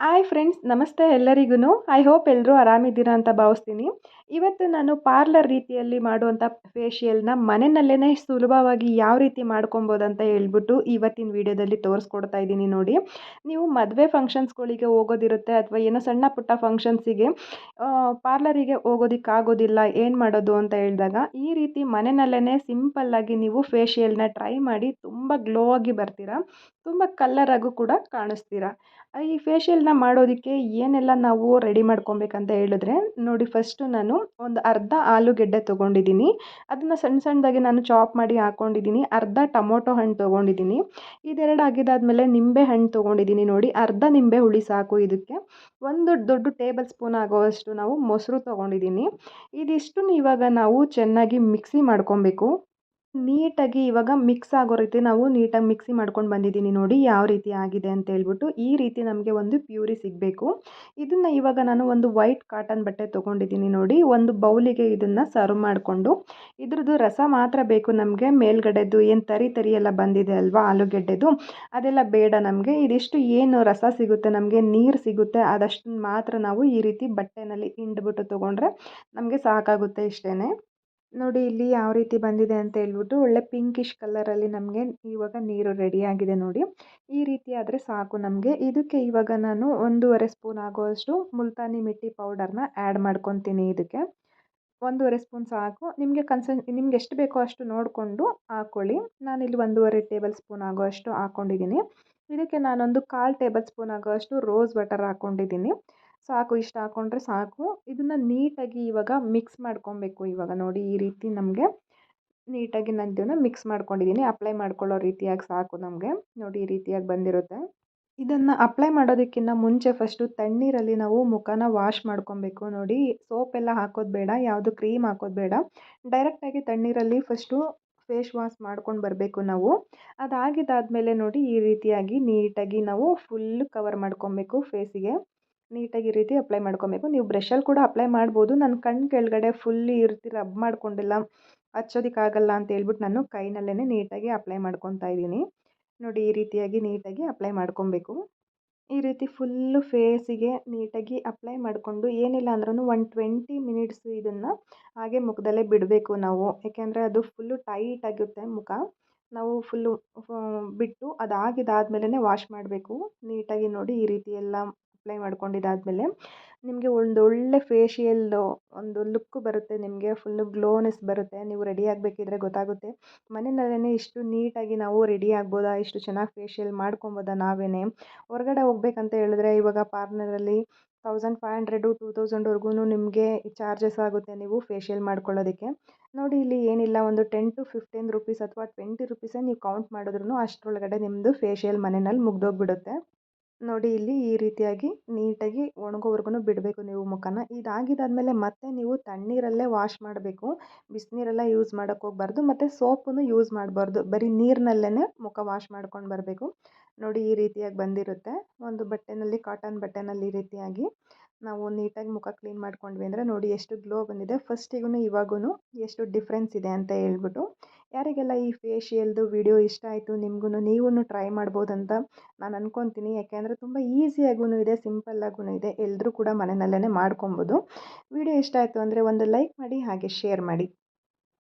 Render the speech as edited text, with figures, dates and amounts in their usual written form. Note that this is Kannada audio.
ಹಾಯ್ ಫ್ರೆಂಡ್ಸ್, ನಮಸ್ತೆ ಎಲ್ಲರಿಗೂ. ಐ ಹೋಪ್ ಎಲ್ಲರೂ ಆರಾಮಿದ್ದೀರಾ ಅಂತ ಭಾವಿಸ್ತೀನಿ. ಇವತ್ತು ನಾನು ಪಾರ್ಲರ್ ರೀತಿಯಲ್ಲಿ ಮಾಡುವಂಥ ಫೇಶಿಯಲ್ನ ಮನೆಯಲ್ಲೇ ಸುಲಭವಾಗಿ ಯಾವ ರೀತಿ ಮಾಡ್ಕೊಬೋದು ಅಂತ ಹೇಳ್ಬಿಟ್ಟು ಇವತ್ತಿನ ವಿಡಿಯೋದಲ್ಲಿ ತೋರಿಸ್ಕೊಡ್ತಾ ಇದ್ದೀನಿ ನೋಡಿ. ನೀವು ಮದುವೆ ಫಂಕ್ಷನ್ಸ್ಗಳಿಗೆ ಹೋಗೋದಿರುತ್ತೆ ಅಥವಾ ಏನೋ ಸಣ್ಣ ಪುಟ್ಟ ಫಂಕ್ಷನ್ಸಿಗೆ ಪಾರ್ಲರಿಗೆ ಹೋಗೋದಕ್ಕಾಗೋದಿಲ್ಲ, ಏನು ಮಾಡೋದು ಅಂತ ಹೇಳಿದಾಗ ಈ ರೀತಿ ಮನೆಯಲ್ಲೇ ಸಿಂಪಲ್ಲಾಗಿ ನೀವು ಫೇಶಿಯಲ್ನ ಟ್ರೈ ಮಾಡಿ ತುಂಬ ಗ್ಲೋ ಆಗಿ ಬರ್ತೀರಾ, ತುಂಬ ಕಲ್ಲರಾಗೂ ಕೂಡ ಕಾಣಿಸ್ತೀರಾ. ಈ ಫೇಶಿಯಲ್ನ ಮಾಡೋದಕ್ಕೆ ಏನೆಲ್ಲ ನಾವು ರೆಡಿ ಮಾಡ್ಕೊಬೇಕಂತ ಹೇಳಿದ್ರೆ ನೋಡಿ, ಫಸ್ಟು ನಾನು ಒಂದು ಅರ್ಧ ಆಲೂಗೆಡ್ಡೆ ತೊಗೊಂಡಿದ್ದೀನಿ. ಅದನ್ನು ಸಣ್ಣ ಸಣ್ಣದಾಗಿ ನಾನು ಚಾಪ್ ಮಾಡಿ ಹಾಕ್ಕೊಂಡಿದ್ದೀನಿ. ಅರ್ಧ ಟೊಮೊಟೊ ಹಣ್ಣು ತೊಗೊಂಡಿದ್ದೀನಿ. ಇದೆರಡು ಆಗಿದ್ದಾದಮೇಲೆ ನಿಂಬೆ ಹಣ್ಣು ತೊಗೊಂಡಿದ್ದೀನಿ. ನೋಡಿ, ಅರ್ಧ ನಿಂಬೆ ಹುಳಿ ಸಾಕು ಇದಕ್ಕೆ. ಒಂದು ದೊಡ್ಡ ಟೇಬಲ್ ಸ್ಪೂನ್ ಆಗೋವಷ್ಟು ನಾವು ಮೊಸರು ತೊಗೊಂಡಿದ್ದೀನಿ. ಇದಿಷ್ಟನ್ನು ಇವಾಗ ನಾವು ಚೆನ್ನಾಗಿ ಮಿಕ್ಸಿ ಮಾಡ್ಕೊಬೇಕು. ನೀಟಾಗಿ ಇವಾಗ ಮಿಕ್ಸ್ ಆಗೋ ರೀತಿ ನಾವು ನೀಟಾಗಿ ಮಿಕ್ಸಿ ಮಾಡ್ಕೊಂಡು ಬಂದಿದ್ದೀನಿ. ನೋಡಿ ಯಾವ ರೀತಿ ಆಗಿದೆ ಅಂತ ಹೇಳ್ಬಿಟ್ಟು. ಈ ರೀತಿ ನಮಗೆ ಒಂದು ಪ್ಯೂರಿ ಸಿಗಬೇಕು. ಇದನ್ನು ಇವಾಗ ನಾನು ಒಂದು ವೈಟ್ ಕಾಟನ್ ಬಟ್ಟೆ ತೊಗೊಂಡಿದ್ದೀನಿ. ನೋಡಿ, ಒಂದು ಬೌಲಿಗೆ ಇದನ್ನು ಸರ್ವ್ ಮಾಡಿಕೊಂಡು ಇದ್ರದ್ದು ರಸ ಮಾತ್ರ ಬೇಕು ನಮಗೆ. ಮೇಲ್ಗಡೆದು ಏನು ತರಿ ತರಿ ಎಲ್ಲ ಬಂದಿದೆ ಅಲ್ವಾ ಆಲೂಗೆಡ್ಡೆದು, ಅದೆಲ್ಲ ಬೇಡ ನಮಗೆ. ಇದಿಷ್ಟು ಏನು ರಸ ಸಿಗುತ್ತೆ ನಮಗೆ, ನೀರು ಸಿಗುತ್ತೆ, ಅದಷ್ಟು ಮಾತ್ರ ನಾವು ಈ ರೀತಿ ಬಟ್ಟೆನಲ್ಲಿ ಹಿಂಡ್ಬಿಟ್ಟು ತೊಗೊಂಡ್ರೆ ನಮಗೆ ಸಾಕಾಗುತ್ತೆ. ಇಷ್ಟೇ ನೋಡಿ, ಇಲ್ಲಿ ಯಾವ ರೀತಿ ಬಂದಿದೆ ಅಂತ ಹೇಳ್ಬಿಟ್ಟು ಒಳ್ಳೆ ಪಿಂಕಿಶ್ ಕಲರಲ್ಲಿ ನಮಗೆ ಇವಾಗ ನೀರು ರೆಡಿಯಾಗಿದೆ. ನೋಡಿ, ಈ ರೀತಿ ಆದರೆ ಸಾಕು ನಮಗೆ. ಇದಕ್ಕೆ ಇವಾಗ ನಾನು 1.5 ಸ್ಪೂನ್ ಆಗುವಷ್ಟು ಮುಲ್ತಾನಿ ಮಿಟ್ಟಿ ಪೌಡರ್ನ ಆ್ಯಡ್ ಮಾಡ್ಕೊತೀನಿ. ಇದಕ್ಕೆ 1.5 ಸ್ಪೂನ್ ಸಾಕು. ನಿಮ್ಗೆ ಎಷ್ಟು ಬೇಕೋ ಅಷ್ಟು ನೋಡಿಕೊಂಡು ಹಾಕ್ಕೊಳ್ಳಿ. ನಾನಿಲ್ಲಿ 1.5 ಟೇಬಲ್ ಸ್ಪೂನ್ ಆಗೋಷ್ಟು ಹಾಕ್ಕೊಂಡಿದ್ದೀನಿ. ಇದಕ್ಕೆ ನಾನೊಂದು 1/4 ಟೇಬಲ್ ಸ್ಪೂನ್ ಆಗೋಷ್ಟು ರೋಸ್ ವಾಟರ್ ಹಾಕ್ಕೊಂಡಿದ್ದೀನಿ. ಸಾಕು, ಇಷ್ಟು ಹಾಕ್ಕೊಂಡ್ರೆ ಸಾಕು. ಇದನ್ನು ನೀಟಾಗಿ ಇವಾಗ ಮಿಕ್ಸ್ ಮಾಡ್ಕೊಬೇಕು. ಇವಾಗ ನೋಡಿ, ಈ ರೀತಿ ನಮಗೆ ನೀಟಾಗಿ ನಾನು ಇದನ್ನು ಮಿಕ್ಸ್ ಮಾಡ್ಕೊಂಡಿದ್ದೀನಿ. ಅಪ್ಲೈ ಮಾಡ್ಕೊಳ್ಳೋ ರೀತಿಯಾಗಿ ಸಾಕು ನಮಗೆ. ನೋಡಿ, ಈ ರೀತಿಯಾಗಿ ಬಂದಿರುತ್ತೆ. ಇದನ್ನು ಅಪ್ಲೈ ಮಾಡೋದಕ್ಕಿಂತ ಮುಂಚೆ ಫಸ್ಟು ತಣ್ಣೀರಲ್ಲಿ ನಾವು ಮುಖನ ವಾಶ್ ಮಾಡ್ಕೊಬೇಕು. ನೋಡಿ, ಸೋಪೆಲ್ಲ ಹಾಕೋದು ಬೇಡ, ಯಾವುದು ಕ್ರೀಮ್ ಹಾಕೋದು ಬೇಡ. ಡೈರೆಕ್ಟಾಗಿ ತಣ್ಣೀರಲ್ಲಿ ಫಸ್ಟು ಫೇಸ್ ವಾಶ್ ಮಾಡ್ಕೊಂಡು ಬರಬೇಕು ನಾವು. ಅದಾಗಿದ್ದಾದಮೇಲೆ ನೋಡಿ, ಈ ರೀತಿಯಾಗಿ ನೀಟಾಗಿ ನಾವು ಫುಲ್ಲು ಕವರ್ ಮಾಡ್ಕೊಬೇಕು ಫೇಸಿಗೆ. ನೀಟಾಗಿ ಈ ರೀತಿ ಅಪ್ಲೈ ಮಾಡ್ಕೊಬೇಕು. ನೀವು ಬ್ರಷಲ್ಲಿ ಕೂಡ ಅಪ್ಲೈ ಮಾಡ್ಬೋದು. ನನ್ನ ಕಣ್ಣು ಕೆಳಗಡೆ ಫುಲ್ ಈ ರೀತಿ ರಬ್ ಮಾಡ್ಕೊಂಡಿಲ್ಲ, ಹಚ್ಚೋದಕ್ಕಾಗಲ್ಲ ಅಂತ ಹೇಳ್ಬಿಟ್ಟು ನಾನು ಕೈನಲ್ಲೇ ನೀಟಾಗಿ ಅಪ್ಲೈ ಮಾಡ್ಕೊತಾ ಇದ್ದೀನಿ. ನೋಡಿ, ಈ ರೀತಿಯಾಗಿ ನೀಟಾಗಿ ಅಪ್ಲೈ ಮಾಡ್ಕೊಬೇಕು. ಈ ರೀತಿ ಫುಲ್ಲು ಫೇಸಿಗೆ ನೀಟಾಗಿ ಅಪ್ಲೈ ಮಾಡಿಕೊಂಡು ಏನಿಲ್ಲ ಅಂದ್ರೂ ಒಂದು 20 ಮಿನಿಟ್ಸು ಇದನ್ನು ಹಾಗೆ ಮುಖದಲ್ಲೇ ಬಿಡಬೇಕು ನಾವು. ಏಕೆಂದರೆ ಅದು ಫುಲ್ಲು ಟೈಟ್ ಆಗುತ್ತೆ ಮುಖ. ನಾವು ಫುಲ್ಲು ಬಿಟ್ಟು ಅದಾಗಿದ್ದಾದಮೇಲೆ ವಾಶ್ ಮಾಡಬೇಕು ನೀಟಾಗಿ. ನೋಡಿ, ಈ ರೀತಿ ಎಲ್ಲ ಅಪ್ಲೈ ಮಾಡ್ಕೊಂಡಿದ್ದಾದಮೇಲೆ ನಿಮಗೆ ಒಂದು ಒಳ್ಳೆ ಫೇಶಿಯಲ್ಲು ಒಂದು ಲುಕ್ ಬರುತ್ತೆ. ನಿಮಗೆ ಫುಲ್ಲು ಗ್ಲೋನೆಸ್ ಬರುತ್ತೆ. ನೀವು ರೆಡಿ ಆಗಬೇಕಿದ್ರೆ ಗೊತ್ತಾಗುತ್ತೆ. ಮನೆಯಲ್ಲೇ ಇಷ್ಟು ನೀಟಾಗಿ ನಾವು ರೆಡಿ ಆಗ್ಬೋದಾ, ಇಷ್ಟು ಚೆನ್ನಾಗಿ ಫೇಶಿಯಲ್ ಮಾಡ್ಕೊಬೋದಾ ನಾವೇ. ಹೊರಗಡೆ ಹೋಗ್ಬೇಕಂತ ಹೇಳಿದ್ರೆ ಇವಾಗ ಪಾರ್ಲರಲ್ಲಿ 1500 2000ವರೆಗೂ ನಿಮಗೆ ಚಾರ್ಜಸ್ ಆಗುತ್ತೆ ನೀವು ಫೇಶಿಯಲ್ ಮಾಡ್ಕೊಳ್ಳೋದಕ್ಕೆ. ನೋಡಿ, ಇಲ್ಲಿ ಏನಿಲ್ಲ, ಒಂದು 10 to 15 ರುಪೀಸ್ ಅಥವಾ 20 ರುಪೀಸೇ ನೀವು ಕೌಂಟ್ ಮಾಡಿದ್ರೂ ಅಷ್ಟರೊಳಗಡೆ ನಿಮ್ಮದು ಫೇಶಿಯಲ್ ಮನೆಯಲ್ಲಿ ಮುಗ್ದೋಗ್ಬಿಡುತ್ತೆ. ನೋಡಿ, ಇಲ್ಲಿ ಈ ರೀತಿಯಾಗಿ ನೀಟಾಗಿ ಒಣಗೋವರೆಗೂ ಬಿಡಬೇಕು ನೀವು ಮುಖನ. ಇದಾಗಿದ್ದಾದಮೇಲೆ ಮತ್ತೆ ನೀವು ತಣ್ಣೀರಲ್ಲೇ ವಾಶ್ ಮಾಡಬೇಕು. ಬಿಸಿನೀರೆಲ್ಲ ಯೂಸ್ ಮಾಡೋಕ್ಕೆ ಹೋಗಬಾರ್ದು, ಮತ್ತು ಸೋಪನ್ನು ಯೂಸ್ ಮಾಡಬಾರ್ದು. ಬರೀ ನೀರಿನಲ್ಲೇ ಮುಖ ವಾಶ್ ಮಾಡ್ಕೊಂಡು ಬರಬೇಕು. ನೋಡಿ, ಈ ರೀತಿಯಾಗಿ ಬಂದಿರುತ್ತೆ. ಒಂದು ಬಟ್ಟೆನಲ್ಲಿ, ಕಾಟನ್ ಬಟ್ಟೆನಲ್ಲಿ ಈ ರೀತಿಯಾಗಿ ನಾವು ನೀಟಾಗಿ ಮುಖ ಕ್ಲೀನ್ ಮಾಡ್ಕೊಂಡ್ವಿ ಅಂದರೆ ನೋಡಿ ಎಷ್ಟು ಗ್ಲೋ ಬಂದಿದೆ. ಫಸ್ಟಿಗೂ ಇವಾಗೂ ಎಷ್ಟು ಡಿಫ್ರೆನ್ಸ್ ಇದೆ ಅಂತ ಹೇಳ್ಬಿಟ್ಟು. ಯಾರಿಗೆಲ್ಲ ಈ ಫೇಶಿಯಲ್ದು ವಿಡಿಯೋ ಇಷ್ಟ ಆಯಿತು, ನೀವು ಟ್ರೈ ಮಾಡ್ಬೋದಂತ ನಾನು ಅಂದ್ಕೊತೀನಿ. ಯಾಕೆಂದರೆ ತುಂಬ ಈಸಿಯಾಗೂ ಇದೆ, ಸಿಂಪಲ್ಲಾಗೂ ಇದೆ. ಎಲ್ಲರೂ ಕೂಡ ಮನೆಯಲ್ಲೇ ಮಾಡ್ಕೊಬೋದು. ವಿಡಿಯೋ ಇಷ್ಟ ಆಯಿತು ಅಂದರೆ ಒಂದು ಲೈಕ್ ಮಾಡಿ, ಹಾಗೆ ಶೇರ್ ಮಾಡಿ.